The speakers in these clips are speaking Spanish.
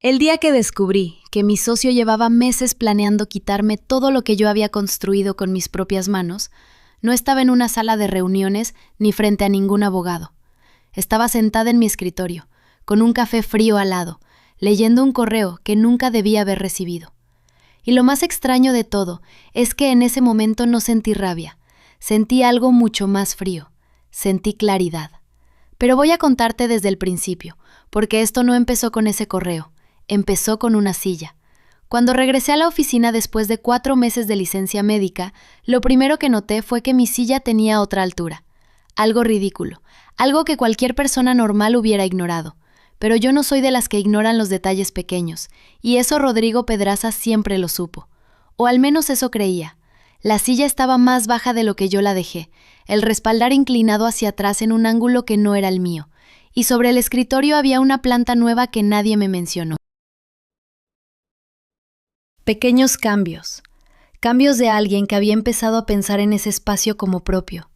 El día que descubrí que mi socio llevaba meses planeando quitarme todo lo que yo había construido con mis propias manos, no estaba en una sala de reuniones ni frente a ningún abogado. Estaba sentada en mi escritorio, con un café frío al lado, leyendo un correo que nunca debía haber recibido. Y lo más extraño de todo es que en ese momento no sentí rabia, sentí algo mucho más frío, sentí claridad. Pero voy a contarte desde el principio, porque esto no empezó con ese correo. Empezó con una silla. Cuando regresé a la oficina después de 4 meses de licencia médica, lo primero que noté fue que mi silla tenía otra altura. Algo ridículo, algo que cualquier persona normal hubiera ignorado. Pero yo no soy de las que ignoran los detalles pequeños, y eso Rodrigo Pedraza siempre lo supo. O al menos eso creía. La silla estaba más baja de lo que yo la dejé, el respaldar inclinado hacia atrás en un ángulo que no era el mío, y sobre el escritorio había una planta nueva que nadie me mencionó. Pequeños cambios. Cambios de alguien que había empezado a pensar en ese espacio como propio.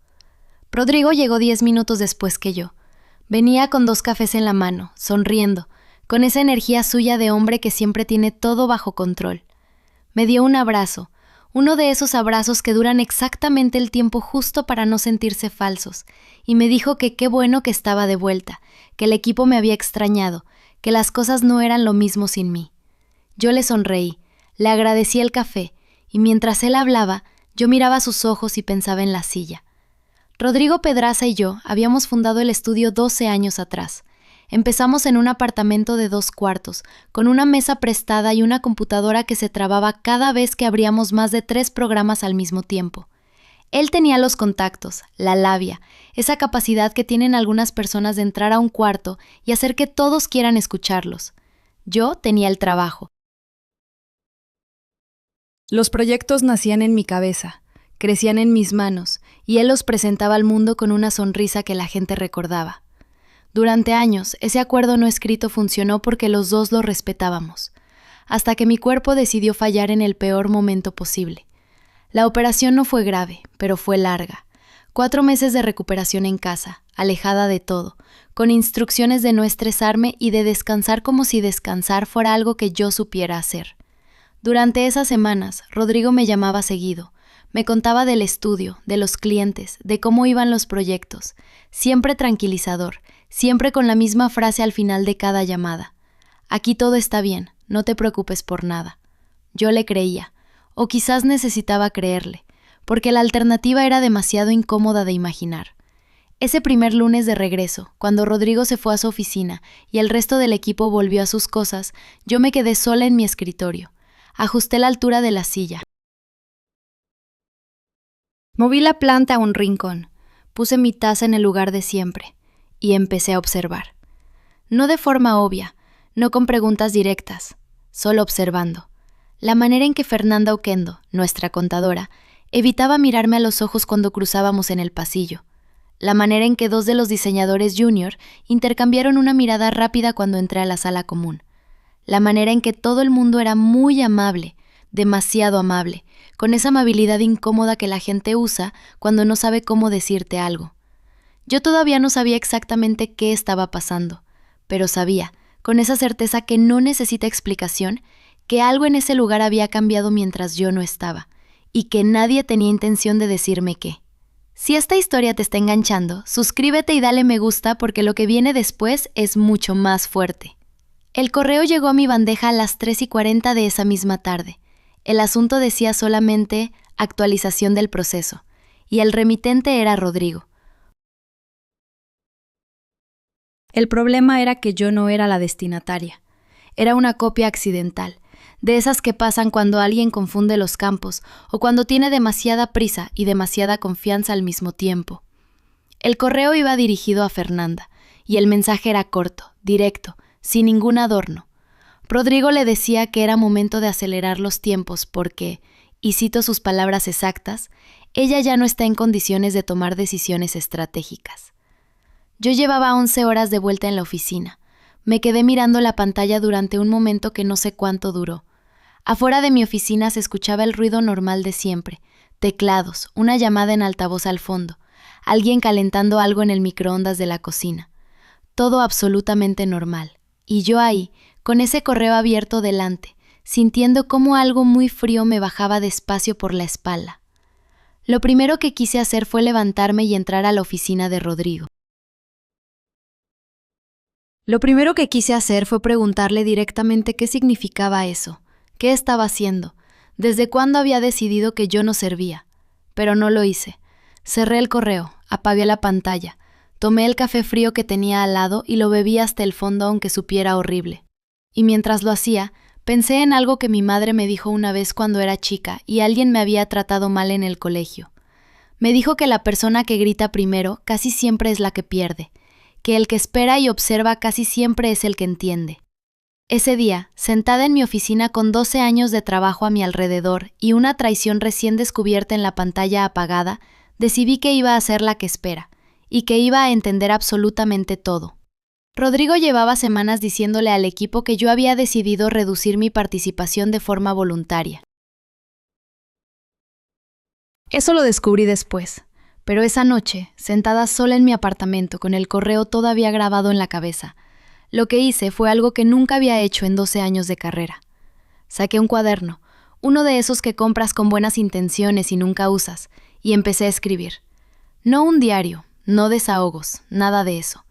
Rodrigo llegó 10 minutos después que yo. Venía con 2 cafés en la mano, sonriendo, con esa energía suya de hombre que siempre tiene todo bajo control. Me dio un abrazo, uno de esos abrazos que duran exactamente el tiempo justo para no sentirse falsos, y me dijo que qué bueno que estaba de vuelta, que el equipo me había extrañado, que las cosas no eran lo mismo sin mí. Yo le sonreí. Le agradecí el café, y mientras él hablaba, yo miraba sus ojos y pensaba en la silla. Rodrigo Pedraza y yo habíamos fundado el estudio 12 años atrás. Empezamos en un apartamento de 2 cuartos, con una mesa prestada y una computadora que se trababa cada vez que abríamos más de 3 programas al mismo tiempo. Él tenía los contactos, la labia, esa capacidad que tienen algunas personas de entrar a un cuarto y hacer que todos quieran escucharlos. Yo tenía el trabajo. Los proyectos nacían en mi cabeza, crecían en mis manos, y él los presentaba al mundo con una sonrisa que la gente recordaba. Durante años, ese acuerdo no escrito funcionó porque los dos lo respetábamos, hasta que mi cuerpo decidió fallar en el peor momento posible. La operación no fue grave, pero fue larga. 4 meses de recuperación en casa, alejada de todo, con instrucciones de no estresarme y de descansar como si descansar fuera algo que yo supiera hacer. Durante esas semanas, Rodrigo me llamaba seguido. Me contaba del estudio, de los clientes, de cómo iban los proyectos. Siempre tranquilizador, siempre con la misma frase al final de cada llamada. Aquí todo está bien, no te preocupes por nada. Yo le creía, o quizás necesitaba creerle, porque la alternativa era demasiado incómoda de imaginar. Ese primer lunes de regreso, cuando Rodrigo se fue a su oficina y el resto del equipo volvió a sus cosas, yo me quedé sola en mi escritorio. Ajusté la altura de la silla. Moví la planta a un rincón, puse mi taza en el lugar de siempre y empecé a observar. No de forma obvia, no con preguntas directas, solo observando. La manera en que Fernanda Oquendo, nuestra contadora, evitaba mirarme a los ojos cuando cruzábamos en el pasillo. La manera en que 2 de los diseñadores junior intercambiaron una mirada rápida cuando entré a la sala común. La manera en que todo el mundo era muy amable, demasiado amable, con esa amabilidad incómoda que la gente usa cuando no sabe cómo decirte algo. Yo todavía no sabía exactamente qué estaba pasando, pero sabía, con esa certeza que no necesita explicación, que algo en ese lugar había cambiado mientras yo no estaba, y que nadie tenía intención de decirme qué. Si esta historia te está enganchando, suscríbete y dale me gusta porque lo que viene después es mucho más fuerte. El correo llegó a mi bandeja a las 3:40 de esa misma tarde. El asunto decía solamente actualización del proceso, y el remitente era Rodrigo. El problema era que yo no era la destinataria. Era una copia accidental, de esas que pasan cuando alguien confunde los campos o cuando tiene demasiada prisa y demasiada confianza al mismo tiempo. El correo iba dirigido a Fernanda, y el mensaje era corto, directo, sin ningún adorno. Rodrigo le decía que era momento de acelerar los tiempos porque, y cito sus palabras exactas, ella ya no está en condiciones de tomar decisiones estratégicas. Yo llevaba 11 horas de vuelta en la oficina. Me quedé mirando la pantalla durante un momento que no sé cuánto duró. Afuera de mi oficina se escuchaba el ruido normal de siempre, teclados, una llamada en altavoz al fondo, alguien calentando algo en el microondas de la cocina. Todo absolutamente normal. Y yo ahí, con ese correo abierto delante, sintiendo cómo algo muy frío me bajaba despacio por la espalda. Lo primero que quise hacer fue levantarme y entrar a la oficina de Rodrigo. Lo primero que quise hacer fue preguntarle directamente qué significaba eso, qué estaba haciendo, desde cuándo había decidido que yo no servía. Pero no lo hice. Cerré el correo, apagué la pantalla, tomé el café frío que tenía al lado y lo bebí hasta el fondo aunque supiera horrible. Y mientras lo hacía, pensé en algo que mi madre me dijo una vez cuando era chica y alguien me había tratado mal en el colegio. Me dijo que la persona que grita primero casi siempre es la que pierde, que el que espera y observa casi siempre es el que entiende. Ese día, sentada en mi oficina con 12 años de trabajo a mi alrededor y una traición recién descubierta en la pantalla apagada, decidí que iba a ser la que espera, y que iba a entender absolutamente todo. Rodrigo llevaba semanas diciéndole al equipo que yo había decidido reducir mi participación de forma voluntaria. Eso lo descubrí después, pero esa noche, sentada sola en mi apartamento con el correo todavía grabado en la cabeza, lo que hice fue algo que nunca había hecho en 12 años de carrera. Saqué un cuaderno, uno de esos que compras con buenas intenciones y nunca usas, y empecé a escribir. No un diario, no desahogos, nada de eso.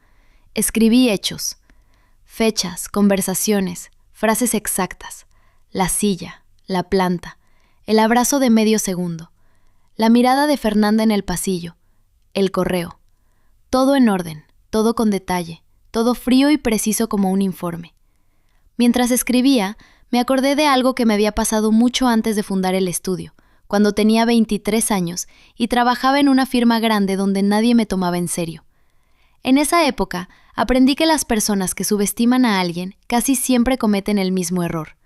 Escribí hechos, fechas, conversaciones, frases exactas, la silla, la planta, el abrazo de medio segundo, la mirada de Fernanda en el pasillo, el correo. Todo en orden, todo con detalle, todo frío y preciso como un informe. Mientras escribía, me acordé de algo que me había pasado mucho antes de fundar el estudio, cuando tenía 23 años y trabajaba en una firma grande donde nadie me tomaba en serio. En esa época, aprendí que las personas que subestiman a alguien casi siempre cometen el mismo error.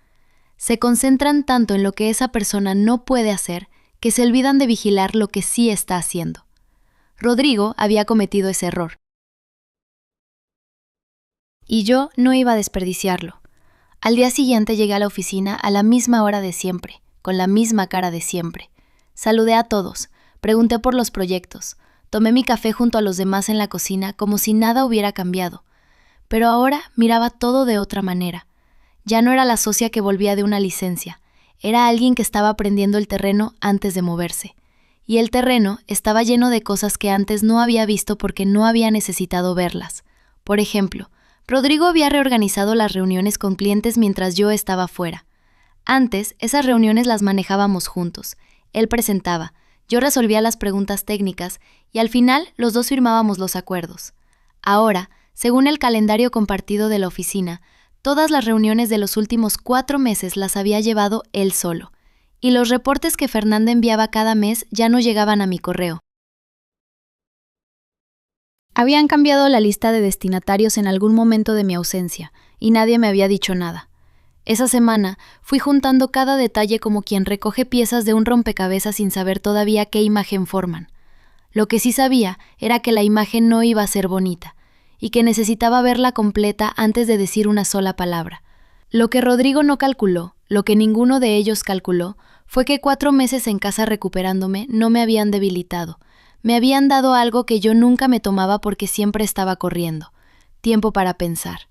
Se concentran tanto en lo que esa persona no puede hacer que se olvidan de vigilar lo que sí está haciendo. Rodrigo había cometido ese error. Y yo no iba a desperdiciarlo. Al día siguiente llegué a la oficina a la misma hora de siempre, con la misma cara de siempre. Saludé a todos, pregunté por los proyectos, tomé mi café junto a los demás en la cocina como si nada hubiera cambiado. Pero ahora miraba todo de otra manera. Ya no era la socia que volvía de una licencia, era alguien que estaba aprendiendo el terreno antes de moverse. Y el terreno estaba lleno de cosas que antes no había visto porque no había necesitado verlas. Por ejemplo, Rodrigo había reorganizado las reuniones con clientes mientras yo estaba fuera. Antes, esas reuniones las manejábamos juntos. Él presentaba, yo resolvía las preguntas técnicas y al final los dos firmábamos los acuerdos. Ahora, según el calendario compartido de la oficina, todas las reuniones de los últimos 4 meses las había llevado él solo, y los reportes que Fernanda enviaba cada mes ya no llegaban a mi correo. Habían cambiado la lista de destinatarios en algún momento de mi ausencia, y nadie me había dicho nada. Esa semana fui juntando cada detalle como quien recoge piezas de un rompecabezas sin saber todavía qué imagen forman. Lo que sí sabía era que la imagen no iba a ser bonita, y que necesitaba verla completa antes de decir una sola palabra. Lo que Rodrigo no calculó, lo que ninguno de ellos calculó, fue que 4 meses en casa recuperándome no me habían debilitado. Me habían dado algo que yo nunca me tomaba porque siempre estaba corriendo. Tiempo para pensar.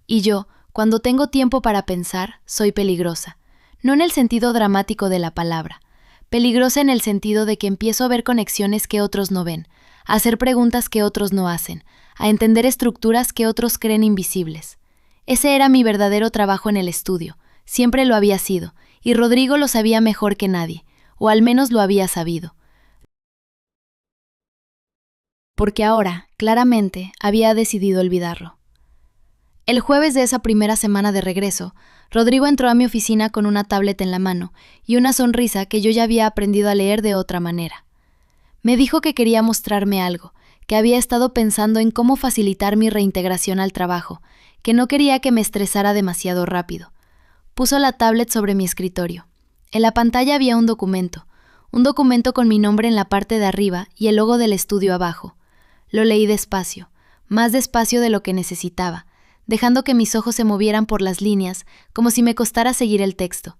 Y yo, cuando tengo tiempo para pensar, soy peligrosa. No en el sentido dramático de la palabra. Peligrosa en el sentido de que empiezo a ver conexiones que otros no ven, a hacer preguntas que otros no hacen, a entender estructuras que otros creen invisibles. Ese era mi verdadero trabajo en el estudio. Siempre lo había sido, y Rodrigo lo sabía mejor que nadie, o al menos lo había sabido. Porque ahora, claramente, había decidido olvidarlo. El jueves de esa primera semana de regreso, Rodrigo entró a mi oficina con una tablet en la mano y una sonrisa que yo ya había aprendido a leer de otra manera. Me dijo que quería mostrarme algo, que había estado pensando en cómo facilitar mi reintegración al trabajo, que no quería que me estresara demasiado rápido. Puso la tablet sobre mi escritorio. En la pantalla había un documento con mi nombre en la parte de arriba y el logo del estudio abajo. Lo leí despacio, más despacio de lo que necesitaba, dejando que mis ojos se movieran por las líneas como si me costara seguir el texto.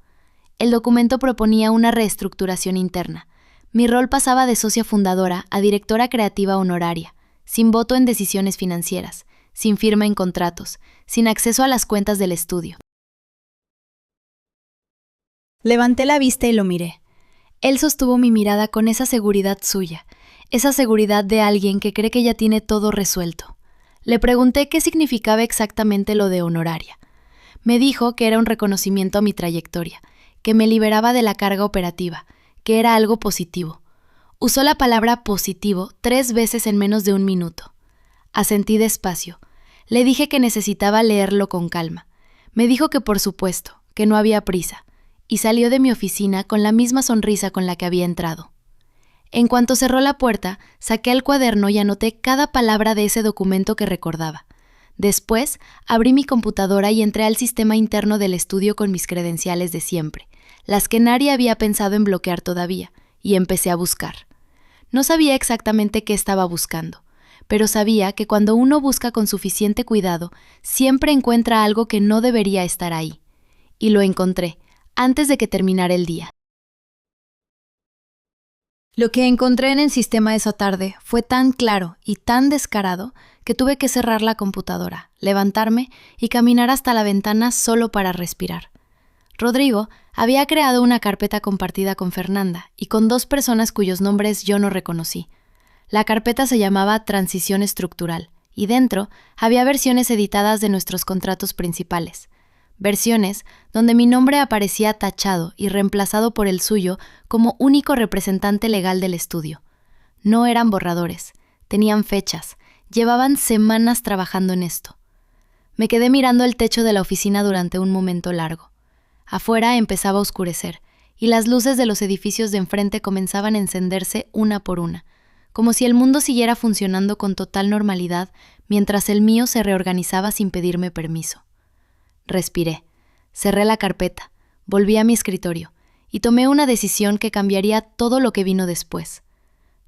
El documento proponía una reestructuración interna. Mi rol pasaba de socia fundadora a directora creativa honoraria, sin voto en decisiones financieras, sin firma en contratos, sin acceso a las cuentas del estudio. Levanté la vista y lo miré. Él sostuvo mi mirada con esa seguridad suya, esa seguridad de alguien que cree que ya tiene todo resuelto. Le pregunté qué significaba exactamente lo de honoraria. Me dijo que era un reconocimiento a mi trayectoria, que me liberaba de la carga operativa, que era algo positivo. Usó la palabra positivo 3 veces en menos de 1 minuto. Asentí despacio. Le dije que necesitaba leerlo con calma. Me dijo que por supuesto, que no había prisa, y salió de mi oficina con la misma sonrisa con la que había entrado. En cuanto cerró la puerta, saqué el cuaderno y anoté cada palabra de ese documento que recordaba. Después, abrí mi computadora y entré al sistema interno del estudio con mis credenciales de siempre, las que nadie había pensado en bloquear todavía, y empecé a buscar. No sabía exactamente qué estaba buscando, pero sabía que cuando uno busca con suficiente cuidado, siempre encuentra algo que no debería estar ahí. Y lo encontré, antes de que terminara el día. Lo que encontré en el sistema esa tarde fue tan claro y tan descarado que tuve que cerrar la computadora, levantarme y caminar hasta la ventana solo para respirar. Rodrigo había creado una carpeta compartida con Fernanda y con 2 personas cuyos nombres yo no reconocí. La carpeta se llamaba Transición Estructural y dentro había versiones editadas de nuestros contratos principales. Versiones donde mi nombre aparecía tachado y reemplazado por el suyo como único representante legal del estudio. No eran borradores, tenían fechas, llevaban semanas trabajando en esto. Me quedé mirando el techo de la oficina durante un momento largo. Afuera empezaba a oscurecer, y las luces de los edificios de enfrente comenzaban a encenderse una por una, como si el mundo siguiera funcionando con total normalidad mientras el mío se reorganizaba sin pedirme permiso. Respiré, cerré la carpeta, volví a mi escritorio y tomé una decisión que cambiaría todo lo que vino después.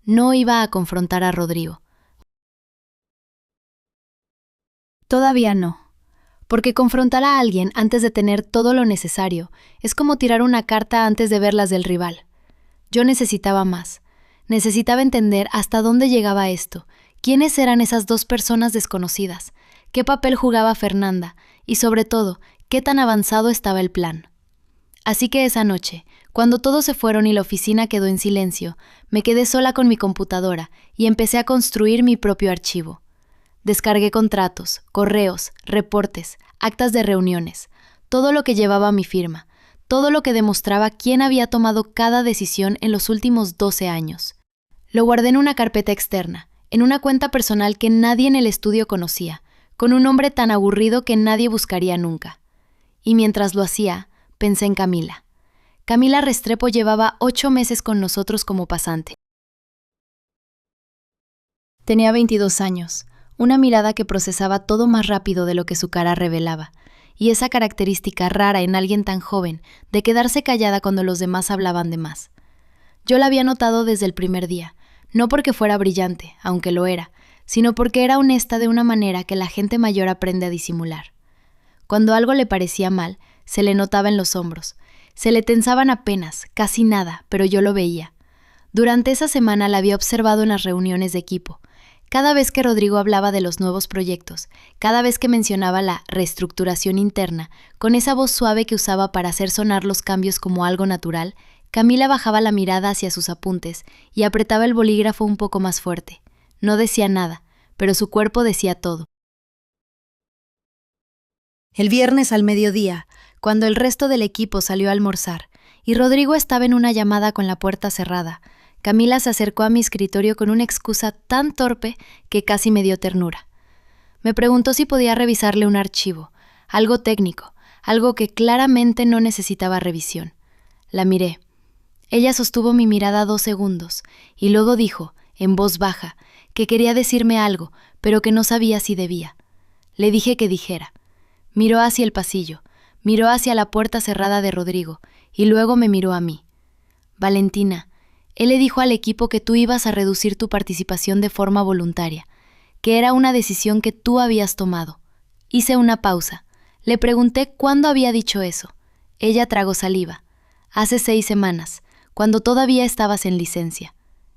No iba a confrontar a Rodrigo. Todavía no, porque confrontar a alguien antes de tener todo lo necesario es como tirar una carta antes de ver las del rival. Yo necesitaba más. Necesitaba entender hasta dónde llegaba esto, quiénes eran esas 2 personas desconocidas, qué papel jugaba Fernanda y, sobre todo, qué tan avanzado estaba el plan. Así que esa noche, cuando todos se fueron y la oficina quedó en silencio, me quedé sola con mi computadora y empecé a construir mi propio archivo. Descargué contratos, correos, reportes, actas de reuniones, todo lo que llevaba mi firma, todo lo que demostraba quién había tomado cada decisión en los últimos 12 años. Lo guardé en una carpeta externa, en una cuenta personal que nadie en el estudio conocía, con un nombre tan aburrido que nadie buscaría nunca. Y mientras lo hacía, pensé en Camila. Camila Restrepo llevaba 8 meses con nosotros como pasante. Tenía 22 años, una mirada que procesaba todo más rápido de lo que su cara revelaba, y esa característica rara en alguien tan joven de quedarse callada cuando los demás hablaban de más. Yo la había notado desde el primer día, no porque fuera brillante, aunque lo era, sino porque era honesta de una manera que la gente mayor aprende a disimular. Cuando algo le parecía mal, se le notaba en los hombros. Se le tensaban apenas, casi nada, pero yo lo veía. Durante esa semana la había observado en las reuniones de equipo. Cada vez que Rodrigo hablaba de los nuevos proyectos, cada vez que mencionaba la reestructuración interna, con esa voz suave que usaba para hacer sonar los cambios como algo natural, Camila bajaba la mirada hacia sus apuntes y apretaba el bolígrafo un poco más fuerte. No decía nada, pero su cuerpo decía todo. El viernes al mediodía, cuando el resto del equipo salió a almorzar y Rodrigo estaba en una llamada con la puerta cerrada, Camila se acercó a mi escritorio con una excusa tan torpe que casi me dio ternura. Me preguntó si podía revisarle un archivo, algo técnico, algo que claramente no necesitaba revisión. La miré. Ella sostuvo mi mirada 2 segundos y luego dijo, en voz baja, que quería decirme algo, pero que no sabía si debía. Le dije que dijera. Miró hacia el pasillo, miró hacia la puerta cerrada de Rodrigo y luego me miró a mí. Valentina, él le dijo al equipo que tú ibas a reducir tu participación de forma voluntaria, que era una decisión que tú habías tomado. Hice una pausa. Le pregunté cuándo había dicho eso. Ella tragó saliva. Hace 6 semanas, cuando todavía estabas en licencia.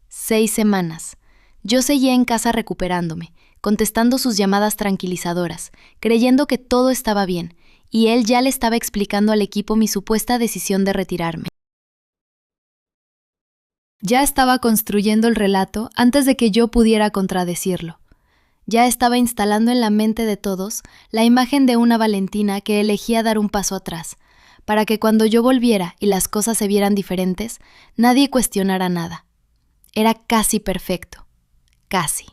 6 semanas. Yo seguía en casa recuperándome, contestando sus llamadas tranquilizadoras, creyendo que todo estaba bien, y él ya le estaba explicando al equipo mi supuesta decisión de retirarme. Ya estaba construyendo el relato antes de que yo pudiera contradecirlo. Ya estaba instalando en la mente de todos la imagen de una Valentina que elegía dar un paso atrás, para que cuando yo volviera y las cosas se vieran diferentes, nadie cuestionara nada. Era casi perfecto. Casi.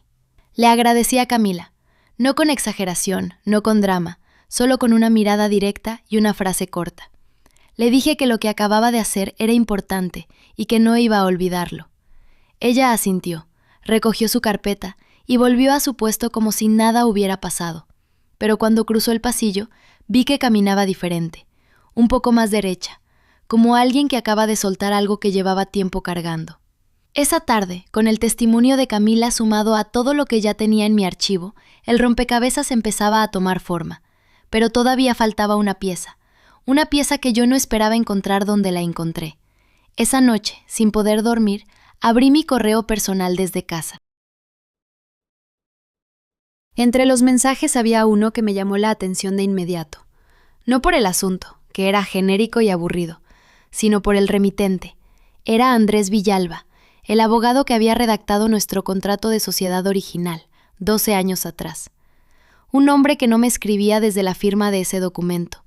Le agradecí a Camila, no con exageración, no con drama, solo con una mirada directa y una frase corta. Le dije que lo que acababa de hacer era importante y que no iba a olvidarlo. Ella asintió, recogió su carpeta y volvió a su puesto como si nada hubiera pasado. Pero cuando cruzó el pasillo, vi que caminaba diferente, un poco más derecha, como alguien que acaba de soltar algo que llevaba tiempo cargando. Esa tarde, con el testimonio de Camila sumado a todo lo que ya tenía en mi archivo, el rompecabezas empezaba a tomar forma, pero todavía faltaba una pieza que yo no esperaba encontrar donde la encontré. Esa noche, sin poder dormir, abrí mi correo personal desde casa. Entre los mensajes había uno que me llamó la atención de inmediato. No por el asunto, que era genérico y aburrido, sino por el remitente. Era Andrés Villalba, el abogado que había redactado nuestro contrato de sociedad original, 12 años atrás. Un hombre que no me escribía desde la firma de ese documento,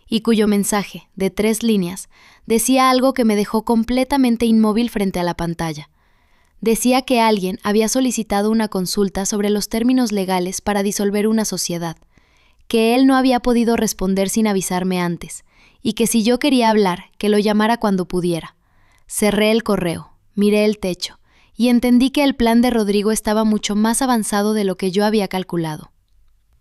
y cuyo mensaje, de 3 líneas, decía algo que me dejó completamente inmóvil frente a la pantalla. Decía que alguien había solicitado una consulta sobre los términos legales para disolver una sociedad, que él no había podido responder sin avisarme antes, y que si yo quería hablar, que lo llamara cuando pudiera. Cerré el correo, miré el techo, y entendí que el plan de Rodrigo estaba mucho más avanzado de lo que yo había calculado.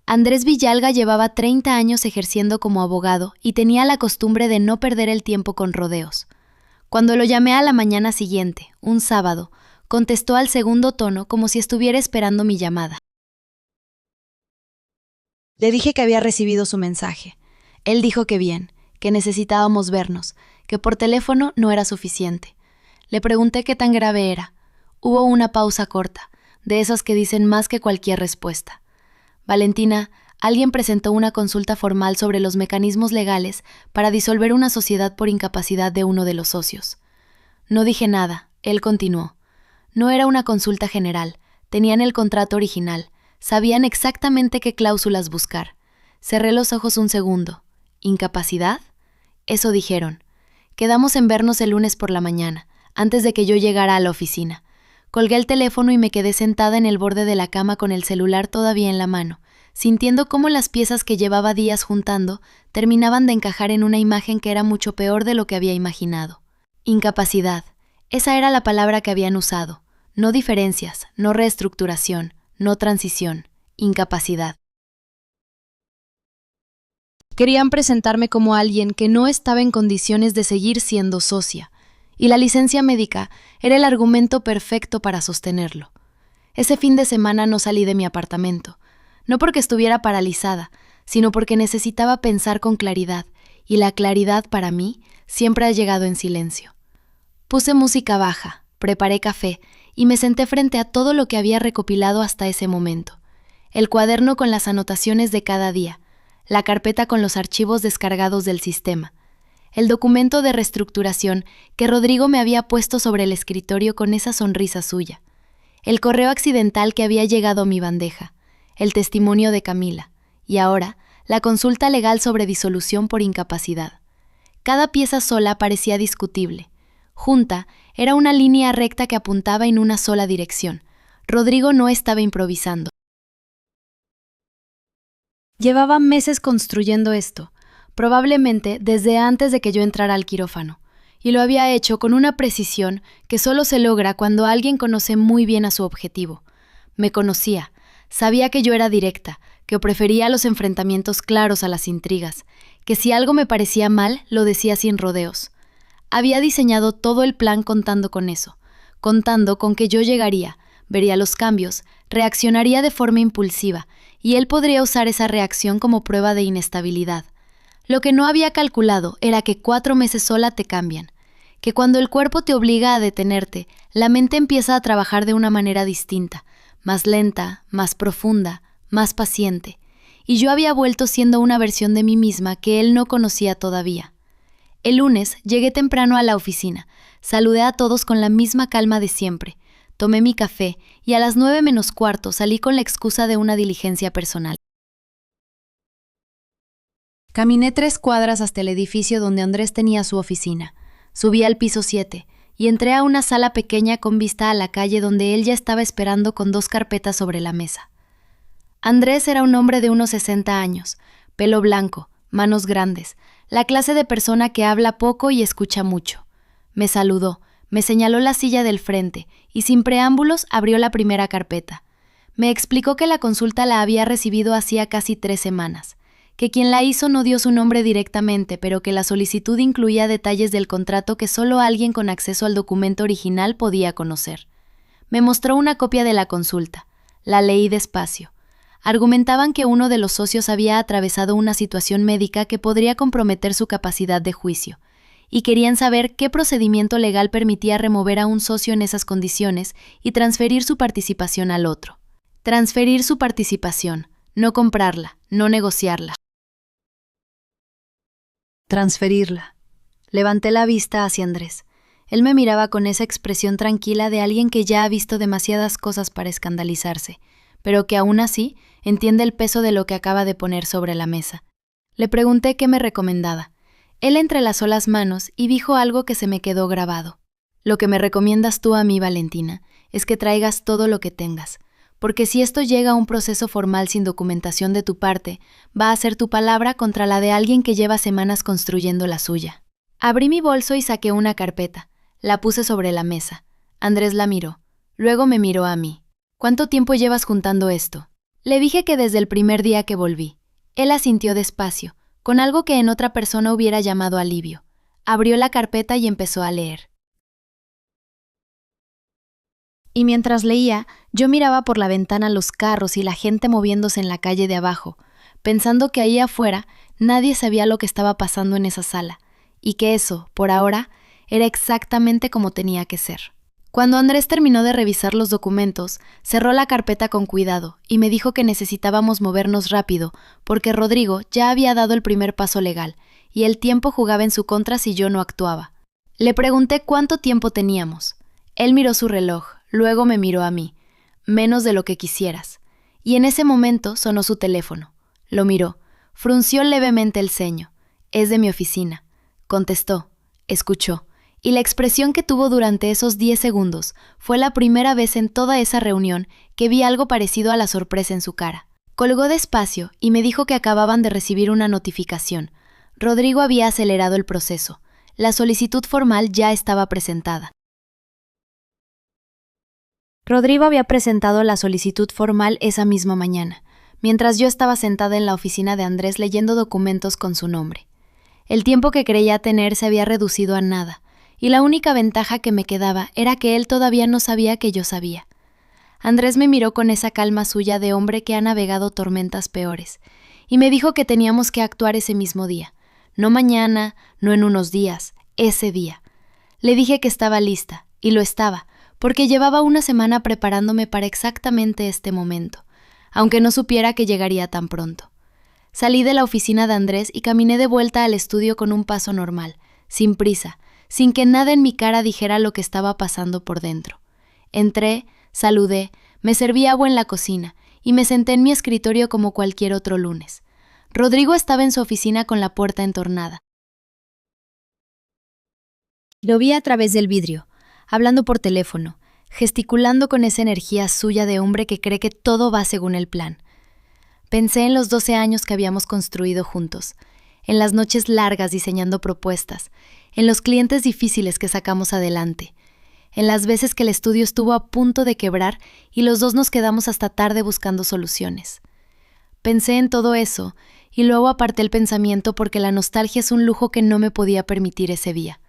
Andrés Villalba llevaba 30 años ejerciendo como abogado y tenía la costumbre de no perder el tiempo con rodeos. Cuando lo llamé a la mañana siguiente, un sábado, contestó al segundo tono como si estuviera esperando mi llamada. Le dije que había recibido su mensaje. Él dijo que bien, que necesitábamos vernos, que por teléfono no era suficiente. Le pregunté qué tan grave era. Hubo una pausa corta, de esas que dicen más que cualquier respuesta. Valentina, alguien presentó una consulta formal sobre los mecanismos legales para disolver una sociedad por incapacidad de uno de los socios. No dije nada, él continuó. No era una consulta general, tenían el contrato original, sabían exactamente qué cláusulas buscar. Cerré los ojos un segundo. ¿Incapacidad? Eso dijeron. Quedamos en vernos el lunes por la mañana, antes de que yo llegara a la oficina. Colgué el teléfono y me quedé sentada en el borde de la cama con el celular todavía en la mano, sintiendo cómo las piezas que llevaba días juntando terminaban de encajar en una imagen que era mucho peor de lo que había imaginado. Incapacidad. Esa era la palabra que habían usado. No diferencias, no reestructuración, no transición. Incapacidad. Querían presentarme como alguien que no estaba en condiciones de seguir siendo socia, y la licencia médica era el argumento perfecto para sostenerlo. Ese fin de semana no salí de mi apartamento, no porque estuviera paralizada, sino porque necesitaba pensar con claridad, y la claridad para mí siempre ha llegado en silencio. Puse música baja, preparé café y me senté frente a todo lo que había recopilado hasta ese momento. El cuaderno con las anotaciones de cada día, la carpeta con los archivos descargados del sistema, el documento de reestructuración que Rodrigo me había puesto sobre el escritorio con esa sonrisa suya, el correo accidental que había llegado a mi bandeja, el testimonio de Camila, y ahora la consulta legal sobre disolución por incapacidad. Cada pieza sola parecía discutible. Junta, era una línea recta que apuntaba en una sola dirección. Rodrigo no estaba improvisando. Llevaba meses construyendo esto, probablemente desde antes de que yo entrara al quirófano, y lo había hecho con una precisión que solo se logra cuando alguien conoce muy bien a su objetivo. Me conocía, sabía que yo era directa, que prefería los enfrentamientos claros a las intrigas, que si algo me parecía mal, lo decía sin rodeos. Había diseñado todo el plan contando con eso, contando con que yo llegaría, vería los cambios, reaccionaría de forma impulsiva, y él podría usar esa reacción como prueba de inestabilidad. Lo que no había calculado era que 4 meses sola te cambian, que cuando el cuerpo te obliga a detenerte, la mente empieza a trabajar de una manera distinta, más lenta, más profunda, más paciente, y yo había vuelto siendo una versión de mí misma que él no conocía todavía. El lunes llegué temprano a la oficina, saludé a todos con la misma calma de siempre, tomé mi café y a las 9:45 salí con la excusa de una diligencia personal. Caminé 3 cuadras hasta el edificio donde Andrés tenía su oficina. Subí al piso 7 y entré a una sala pequeña con vista a la calle donde él ya estaba esperando con 2 carpetas sobre la mesa. Andrés era un hombre de unos 60 años, pelo blanco, manos grandes, la clase de persona que habla poco y escucha mucho. Me saludó, me señaló la silla del frente y sin preámbulos abrió la primera carpeta. Me explicó que la consulta la había recibido hacía casi 3 semanas. Que quien la hizo no dio su nombre directamente, pero que la solicitud incluía detalles del contrato que solo alguien con acceso al documento original podía conocer. Me mostró una copia de la consulta. La leí despacio. Argumentaban que uno de los socios había atravesado una situación médica que podría comprometer su capacidad de juicio, y querían saber qué procedimiento legal permitía remover a un socio en esas condiciones y transferir su participación al otro. Transferir su participación, no comprarla, no negociarla. Transferirla. Levanté la vista hacia Andrés. Él me miraba con esa expresión tranquila de alguien que ya ha visto demasiadas cosas para escandalizarse, pero que aún así entiende el peso de lo que acaba de poner sobre la mesa. Le pregunté qué me recomendaba. Él entrelazó las manos y dijo algo que se me quedó grabado. Lo que me recomiendas tú a mí, Valentina, es que traigas todo lo que tengas. Porque si esto llega a un proceso formal sin documentación de tu parte, va a ser tu palabra contra la de alguien que lleva semanas construyendo la suya. Abrí mi bolso y saqué una carpeta. La puse sobre la mesa. Andrés la miró. Luego me miró a mí. ¿Cuánto tiempo llevas juntando esto? Le dije que desde el primer día que volví. Él asintió despacio, con algo que en otra persona hubiera llamado alivio. Abrió la carpeta y empezó a leer. Y mientras leía, yo miraba por la ventana los carros y la gente moviéndose en la calle de abajo, pensando que ahí afuera nadie sabía lo que estaba pasando en esa sala, y que eso, por ahora, era exactamente como tenía que ser. Cuando Andrés terminó de revisar los documentos, cerró la carpeta con cuidado y me dijo que necesitábamos movernos rápido, porque Rodrigo ya había dado el primer paso legal, y el tiempo jugaba en su contra si yo no actuaba. Le pregunté cuánto tiempo teníamos. Él miró su reloj. Luego me miró a mí, menos de lo que quisieras, y en ese momento sonó su teléfono. Lo miró, frunció levemente el ceño. Es de mi oficina. Contestó, escuchó, y la expresión que tuvo durante esos 10 segundos fue la primera vez en toda esa reunión que vi algo parecido a la sorpresa en su cara. Colgó despacio y me dijo que acababan de recibir una notificación. Rodrigo había acelerado el proceso. La solicitud formal ya estaba presentada. Rodrigo había presentado la solicitud formal esa misma mañana, mientras yo estaba sentada en la oficina de Andrés leyendo documentos con su nombre. El tiempo que creía tener se había reducido a nada, y la única ventaja que me quedaba era que él todavía no sabía que yo sabía. Andrés me miró con esa calma suya de hombre que ha navegado tormentas peores, y me dijo que teníamos que actuar ese mismo día, no mañana, no en unos días, ese día. Le dije que estaba lista, y lo estaba, porque llevaba una semana preparándome para exactamente este momento, aunque no supiera que llegaría tan pronto. Salí de la oficina de Andrés y caminé de vuelta al estudio con un paso normal, sin prisa, sin que nada en mi cara dijera lo que estaba pasando por dentro. Entré, saludé, me serví agua en la cocina y me senté en mi escritorio como cualquier otro lunes. Rodrigo estaba en su oficina con la puerta entornada. Lo vi a través del vidrio, hablando por teléfono, gesticulando con esa energía suya de hombre que cree que todo va según el plan. Pensé en los 12 años que habíamos construido juntos, en las noches largas diseñando propuestas, en los clientes difíciles que sacamos adelante, en las veces que el estudio estuvo a punto de quebrar y los dos nos quedamos hasta tarde buscando soluciones. Pensé en todo eso y luego aparté el pensamiento porque la nostalgia es un lujo que no me podía permitir ese día.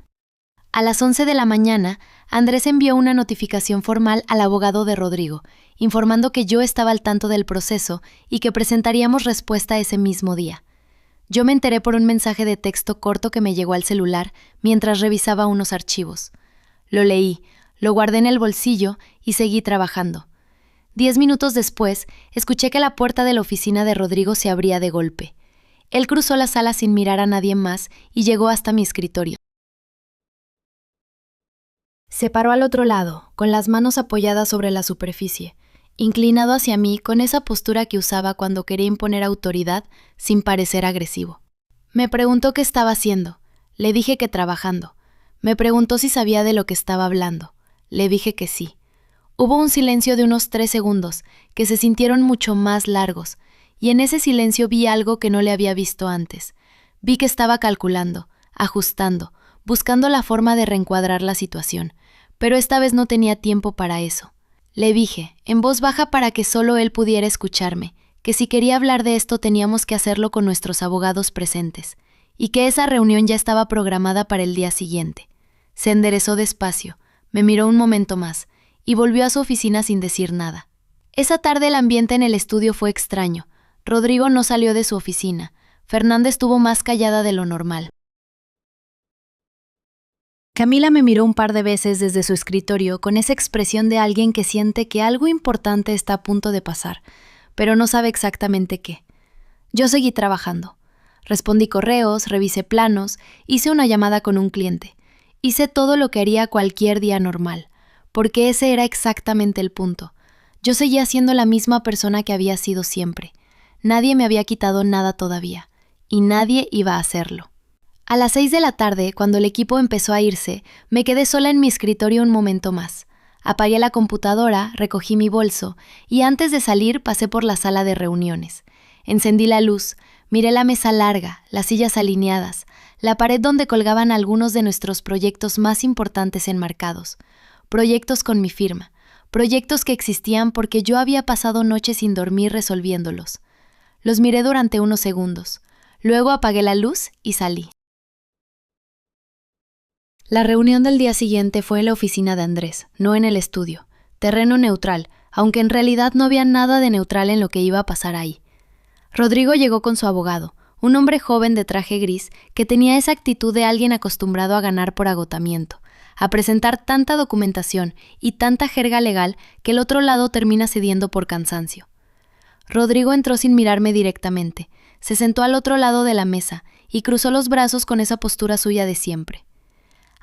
A las 11 de la mañana, Andrés envió una notificación formal al abogado de Rodrigo, informando que yo estaba al tanto del proceso y que presentaríamos respuesta ese mismo día. Yo me enteré por un mensaje de texto corto que me llegó al celular mientras revisaba unos archivos. Lo leí, lo guardé en el bolsillo y seguí trabajando. 10 minutos después, escuché que la puerta de la oficina de Rodrigo se abría de golpe. Él cruzó la sala sin mirar a nadie más y llegó hasta mi escritorio. Se paró al otro lado, con las manos apoyadas sobre la superficie, inclinado hacia mí con esa postura que usaba cuando quería imponer autoridad sin parecer agresivo. Me preguntó qué estaba haciendo. Le dije que trabajando. Me preguntó si sabía de lo que estaba hablando. Le dije que sí. Hubo un silencio de unos 3 segundos, que se sintieron mucho más largos, y en ese silencio vi algo que no le había visto antes. Vi que estaba calculando, ajustando, buscando la forma de reencuadrar la situación, pero esta vez no tenía tiempo para eso. Le dije, en voz baja para que solo él pudiera escucharme, que si quería hablar de esto teníamos que hacerlo con nuestros abogados presentes, y que esa reunión ya estaba programada para el día siguiente. Se enderezó despacio, me miró un momento más, y volvió a su oficina sin decir nada. Esa tarde el ambiente en el estudio fue extraño. Rodrigo no salió de su oficina. Fernanda estuvo más callada de lo normal. Camila me miró un par de veces desde su escritorio con esa expresión de alguien que siente que algo importante está a punto de pasar, pero no sabe exactamente qué. Yo seguí trabajando. Respondí correos, revisé planos, hice una llamada con un cliente. Hice todo lo que haría cualquier día normal, porque ese era exactamente el punto. Yo seguía siendo la misma persona que había sido siempre. Nadie me había quitado nada todavía, y nadie iba a hacerlo. A las 6 de la tarde, cuando el equipo empezó a irse, me quedé sola en mi escritorio un momento más. Apagué la computadora, recogí mi bolso, y antes de salir pasé por la sala de reuniones. Encendí la luz, miré la mesa larga, las sillas alineadas, la pared donde colgaban algunos de nuestros proyectos más importantes enmarcados. Proyectos con mi firma, proyectos que existían porque yo había pasado noches sin dormir resolviéndolos. Los miré durante unos segundos, luego apagué la luz y salí. La reunión del día siguiente fue en la oficina de Andrés, no en el estudio. Terreno neutral, aunque en realidad no había nada de neutral en lo que iba a pasar ahí. Rodrigo llegó con su abogado, un hombre joven de traje gris que tenía esa actitud de alguien acostumbrado a ganar por agotamiento, a presentar tanta documentación y tanta jerga legal que el otro lado termina cediendo por cansancio. Rodrigo entró sin mirarme directamente, se sentó al otro lado de la mesa y cruzó los brazos con esa postura suya de siempre.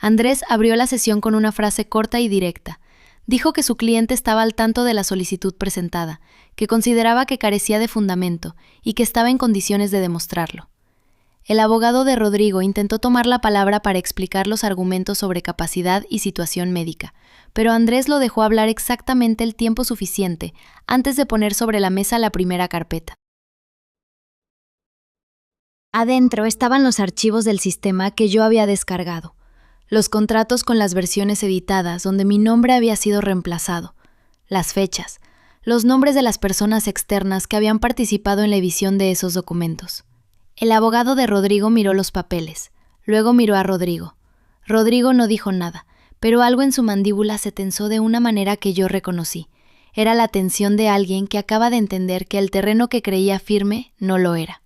Andrés abrió la sesión con una frase corta y directa. Dijo que su cliente estaba al tanto de la solicitud presentada, que consideraba que carecía de fundamento y que estaba en condiciones de demostrarlo. El abogado de Rodrigo intentó tomar la palabra para explicar los argumentos sobre capacidad y situación médica, pero Andrés lo dejó hablar exactamente el tiempo suficiente antes de poner sobre la mesa la primera carpeta. Adentro estaban los archivos del sistema que yo había descargado, los contratos con las versiones editadas donde mi nombre había sido reemplazado, las fechas, los nombres de las personas externas que habían participado en la edición de esos documentos. El abogado de Rodrigo miró los papeles, luego miró a Rodrigo. Rodrigo no dijo nada, pero algo en su mandíbula se tensó de una manera que yo reconocí. Era la tensión de alguien que acaba de entender que el terreno que creía firme no lo era.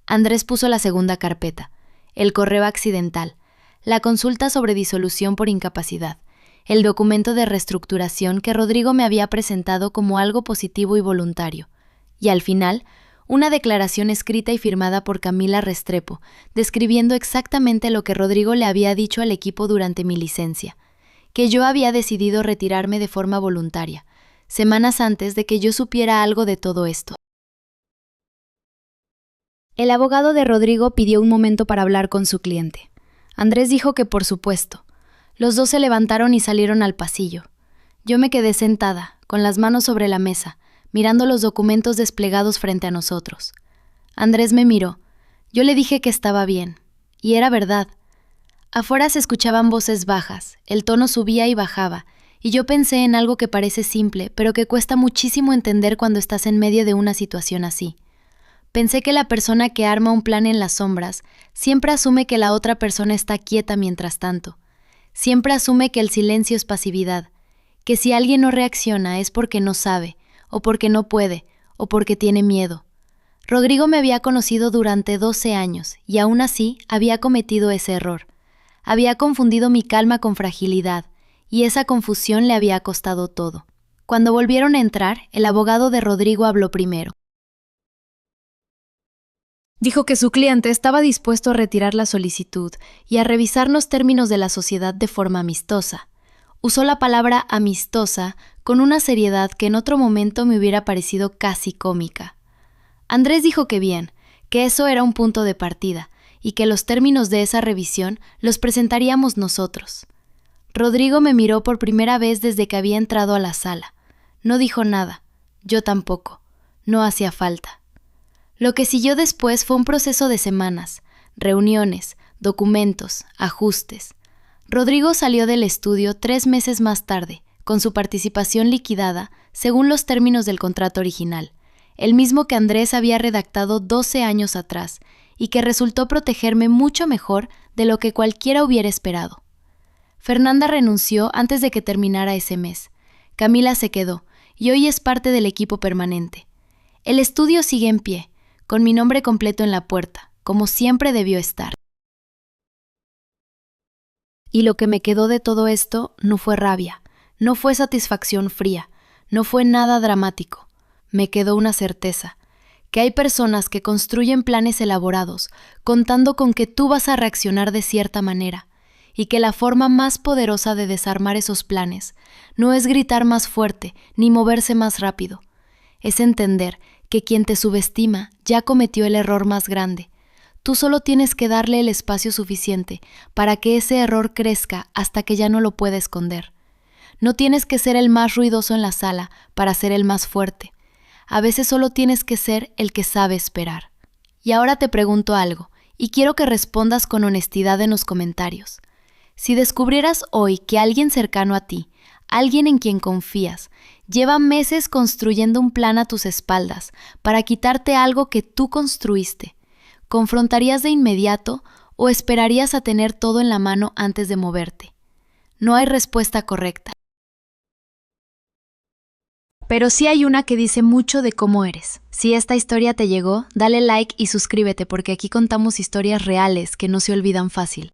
Andrés puso la segunda carpeta, el correo accidental, la consulta sobre disolución por incapacidad, el documento de reestructuración que Rodrigo me había presentado como algo positivo y voluntario, y al final, una declaración escrita y firmada por Camila Restrepo, describiendo exactamente lo que Rodrigo le había dicho al equipo durante mi licencia, que yo había decidido retirarme de forma voluntaria, semanas antes de que yo supiera algo de todo esto. El abogado de Rodrigo pidió un momento para hablar con su cliente. Andrés dijo que por supuesto. Los dos se levantaron y salieron al pasillo. Yo me quedé sentada, con las manos sobre la mesa, mirando los documentos desplegados frente a nosotros. Andrés me miró. Yo le dije que estaba bien. Y era verdad. Afuera se escuchaban voces bajas, el tono subía y bajaba, y yo pensé en algo que parece simple, pero que cuesta muchísimo entender cuando estás en medio de una situación así. Pensé que la persona que arma un plan en las sombras siempre asume que la otra persona está quieta mientras tanto. Siempre asume que el silencio es pasividad, que si alguien no reacciona es porque no sabe, o porque no puede, o porque tiene miedo. Rodrigo me había conocido durante 12 años y aún así había cometido ese error. Había confundido mi calma con fragilidad y esa confusión le había costado todo. Cuando volvieron a entrar, el abogado de Rodrigo habló primero. Dijo que su cliente estaba dispuesto a retirar la solicitud y a revisar los términos de la sociedad de forma amistosa. Usó la palabra amistosa con una seriedad que en otro momento me hubiera parecido casi cómica. Andrés dijo que bien, que eso era un punto de partida y que los términos de esa revisión los presentaríamos nosotros. Rodrigo me miró por primera vez desde que había entrado a la sala. No dijo nada, yo tampoco, no hacía falta. Lo que siguió después fue un proceso de semanas, reuniones, documentos, ajustes. Rodrigo salió del estudio 3 meses más tarde, con su participación liquidada según los términos del contrato original, el mismo que Andrés había redactado 12 años atrás y que resultó protegerme mucho mejor de lo que cualquiera hubiera esperado. Fernanda renunció antes de que terminara ese mes. Camila se quedó y hoy es parte del equipo permanente. El estudio sigue en pie, con mi nombre completo en la puerta, como siempre debió estar. Y lo que me quedó de todo esto no fue rabia, no fue satisfacción fría, no fue nada dramático. Me quedó una certeza, que hay personas que construyen planes elaborados contando con que tú vas a reaccionar de cierta manera, y que la forma más poderosa de desarmar esos planes no es gritar más fuerte ni moverse más rápido, es entender que quien te subestima ya cometió el error más grande. Tú solo tienes que darle el espacio suficiente para que ese error crezca hasta que ya no lo pueda esconder. No tienes que ser el más ruidoso en la sala para ser el más fuerte. A veces solo tienes que ser el que sabe esperar. Y ahora te pregunto algo, y quiero que respondas con honestidad en los comentarios. Si descubrieras hoy que alguien cercano a ti, alguien en quien confías, lleva meses construyendo un plan a tus espaldas para quitarte algo que tú construiste, ¿confrontarías de inmediato o esperarías a tener todo en la mano antes de moverte? No hay respuesta correcta. Pero sí hay una que dice mucho de cómo eres. Si esta historia te llegó, dale like y suscríbete porque aquí contamos historias reales que no se olvidan fácil.